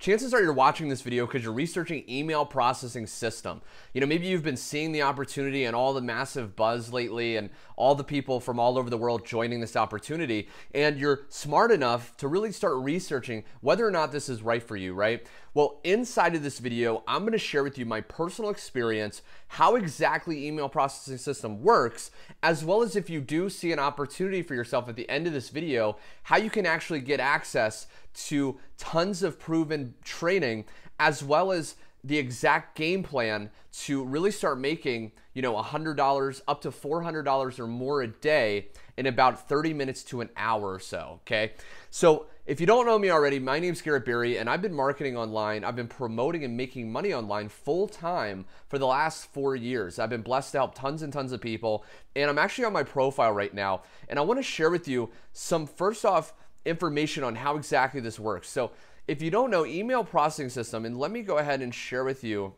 Chances are you're watching this video because you're researching email processing system. Maybe you've been seeing the opportunity and all the massive buzz lately and all the people from all over the world joining this opportunity, and you're smart enough to really start researching whether or not this is right for you, right? Well, inside of this video, I'm going to share with you my personal experience, how exactly email processing system works, as well as if you do see an opportunity for yourself at the end of this video, how you can actually get access to tons of proven training, as well as the exact game plan to really start making, $100 up to $400 or more a day in about 30 minutes to an hour or so, okay? So if you don't know me already, my name's Garrett and I've been marketing online. I've been promoting and making money online full time for the last 4 years. I've been blessed to help tons and tons of people, and I'm actually on my profile right now, and I want to share with you some, first off, information on how exactly this works. So if you don't know, email processing system, and let me go ahead and share with you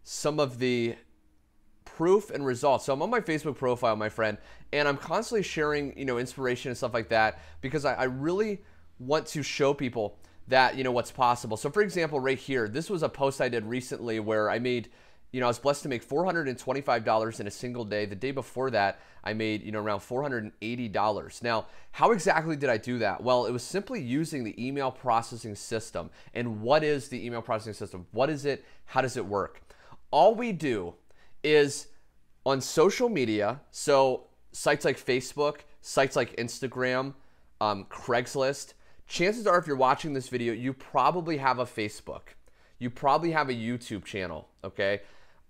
some of the proof and results. So I'm on my Facebook profile, my friend, and I'm constantly sharing, inspiration and stuff like that, because I really want to show people that, what's possible. So for example, right here, this was a post I did recently where I made, I was blessed to make $425 in a single day. The day before that, I made, around $480. Now, how exactly did I do that? Well, it was simply using the email processing system. And what is the email processing system? What is it? How does it work? All we do is on social media, so sites like Facebook, sites like Instagram, Craigslist, chances are if you're watching this video, you probably have a Facebook. You probably have a YouTube channel, okay?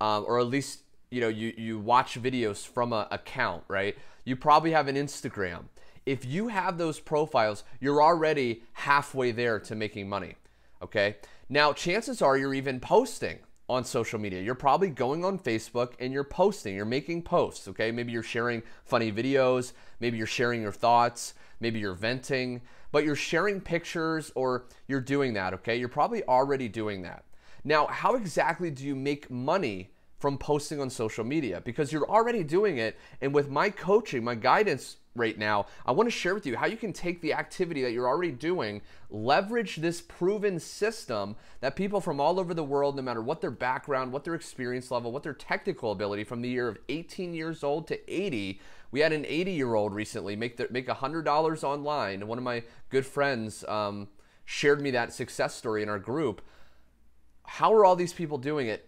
Or at least, you watch videos from an account, right? You probably have an Instagram. If you have those profiles, you're already halfway there to making money, okay? Now, chances are you're even posting on social media. You're probably going on Facebook and you're posting, you're making posts, okay? Maybe you're sharing funny videos, maybe you're sharing your thoughts, maybe you're venting, but you're sharing pictures or you're doing that, okay? You're probably already doing that. Now, how exactly do you make money from posting on social media? Because you're already doing it, and with my coaching, my guidance right now, I want to share with you how you can take the activity that you're already doing, leverage this proven system that people from all over the world, no matter what their background, what their experience level, what their technical ability, from the year of 18 years old to 80, we had an 80-year-old recently make $100 online, and one of my good friends shared me that success story in our group. How are all these people doing it?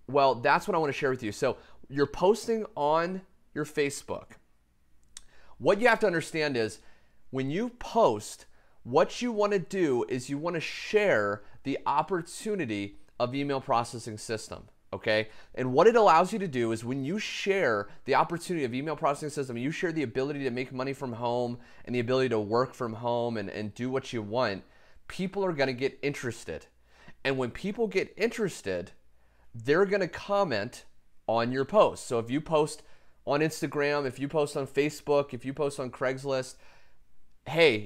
Well, that's what I want to share with you. So you're posting on your Facebook. What you have to understand is when you post, what you want to do is you want to share the opportunity of email processing system, okay? And what it allows you to do is when you share the opportunity of email processing system, you share the ability to make money from home and the ability to work from home and do what you want, people are going to get interested. And when people get interested, they're going to comment on your post. So if you post on Instagram, if you post on Facebook, if you post on Craigslist, hey,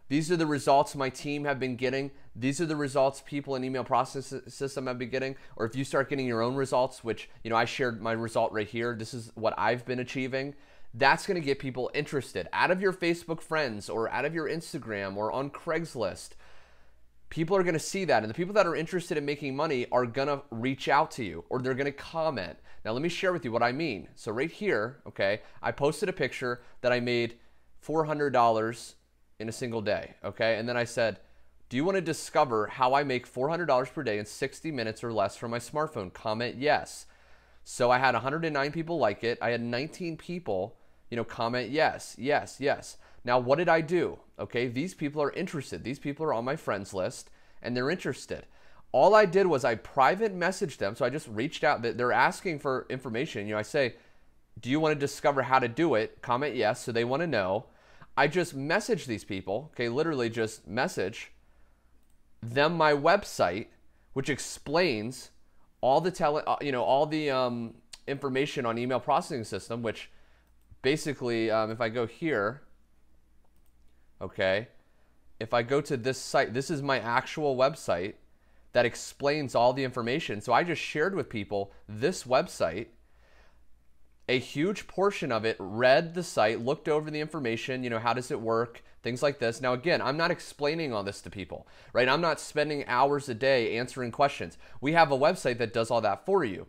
these are the results my team have been getting. These are the results people in email processing system have been getting. Or if you start getting your own results, which, I shared my result right here. This is what I've been achieving. That's going to get people interested out of your Facebook friends or out of your Instagram or on Craigslist. People are going to see that, and the people that are interested in making money are going to reach out to you, or they're going to comment. Now, let me share with you what I mean. So right here, okay, I posted a picture that I made $400 in a single day, okay? And then I said, do you want to discover how I make $400 per day in 60 minutes or less from my smartphone? Comment yes. So I had 109 people like it. I had 19 people, comment yes, yes, yes. Now, what did I do? Okay, these people are interested. These people are on my friends list, and they're interested. All I did was I private messaged them. So I just reached out. They're asking for information. I say, do you want to discover how to do it? Comment yes. So they want to know. I just message these people. Okay, literally just message them my website, which explains all the information on email processing system. Which basically, if I go here. Okay, if I go to this site, this is my actual website that explains all the information. So I just shared with people this website. A huge portion of it read the site, looked over the information, how does it work, things like this. Now, again, I'm not explaining all this to people, right? I'm not spending hours a day answering questions. We have a website that does all that for you.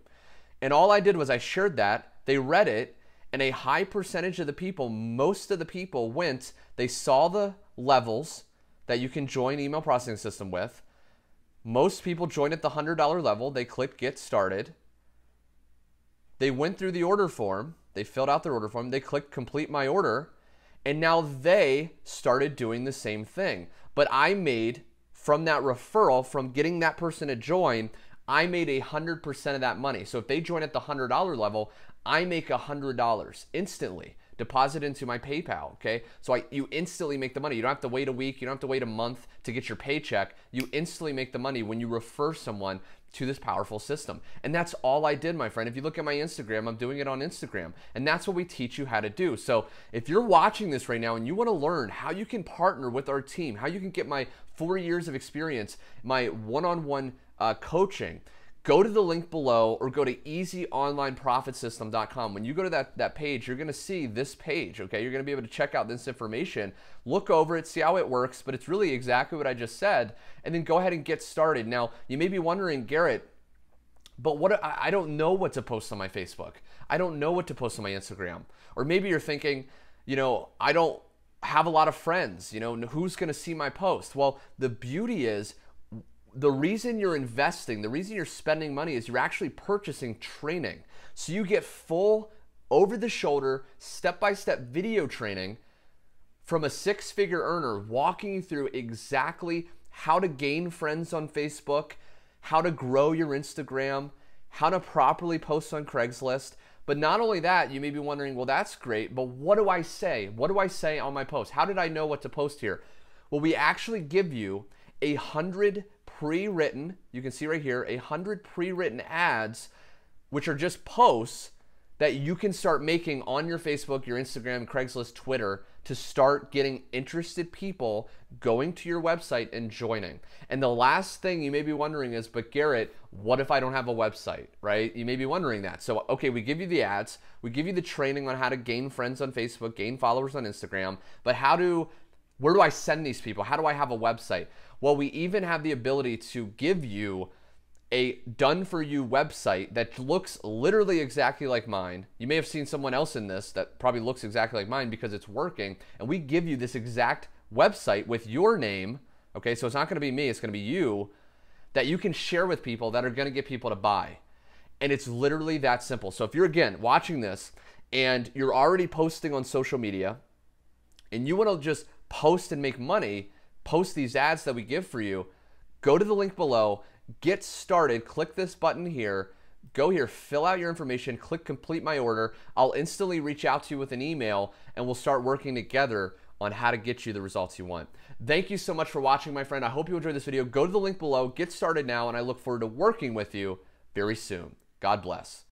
And all I did was I shared that, they read it, and a high percentage of the people, most of the people went, they saw the levels that you can join email processing system with. Most people joined at the $100 level. They clicked get started. They went through the order form. They filled out their order form. They clicked complete my order. And now they started doing the same thing. But I made, from that referral, from getting that person to join, I made 100% of that money. So if they join at the $100 level, I make $100 instantly. Deposit into my PayPal, okay? So you instantly make the money. You don't have to wait a week. You don't have to wait a month to get your paycheck. You instantly make the money when you refer someone to this powerful system. And that's all I did, my friend. If you look at my Instagram, I'm doing it on Instagram. And that's what we teach you how to do. So if you're watching this right now and you want to learn how you can partner with our team, how you can get my 4 years of experience, my one-on-one coaching, go to the link below or go to easyonlineprofitsystem.com. When you go to that page, you're going to see this page, okay? You're going to be able to check out this information, look over it, see how it works, but it's really exactly what I just said, and then go ahead and get started. Now, you may be wondering, Garrett, but I don't know what to post on my Facebook. I don't know what to post on my Instagram. Or maybe you're thinking, I don't have a lot of friends, who's going to see my post? Well, the beauty is, the reason you're investing, the reason you're spending money is you're actually purchasing training. So you get full, over-the-shoulder, step-by-step video training from a six-figure earner walking you through exactly how to gain friends on Facebook, how to grow your Instagram, how to properly post on Craigslist. But not only that, you may be wondering, well, that's great, but what do I say? What do I say on my post? How did I know what to post here? Well, we actually give you 100 pre-written, you can see right here, 100 pre-written ads, which are just posts that you can start making on your Facebook, your Instagram, Craigslist, Twitter, to start getting interested people going to your website and joining. And the last thing you may be wondering is, but Garrett, what if I don't have a website, right? You may be wondering that. So, okay, we give you the ads, we give you the training on how to gain friends on Facebook, gain followers on Instagram, but where do I send these people? How do I have a website? Well, we even have the ability to give you a done-for-you website that looks literally exactly like mine. You may have seen someone else in this that probably looks exactly like mine because it's working. And we give you this exact website with your name, okay? So it's not gonna be me, it's gonna be you, that you can share with people that are gonna get people to buy. And it's literally that simple. So if you're, again, watching this and you're already posting on social media and you wanna just post and make money, post these ads that we give for you, go to the link below, get started, click this button here, go here, fill out your information, click complete my order. I'll instantly reach out to you with an email and we'll start working together on how to get you the results you want. Thank you so much for watching, my friend. I hope you enjoyed this video. Go to the link below, get started now, and I look forward to working with you very soon. God bless.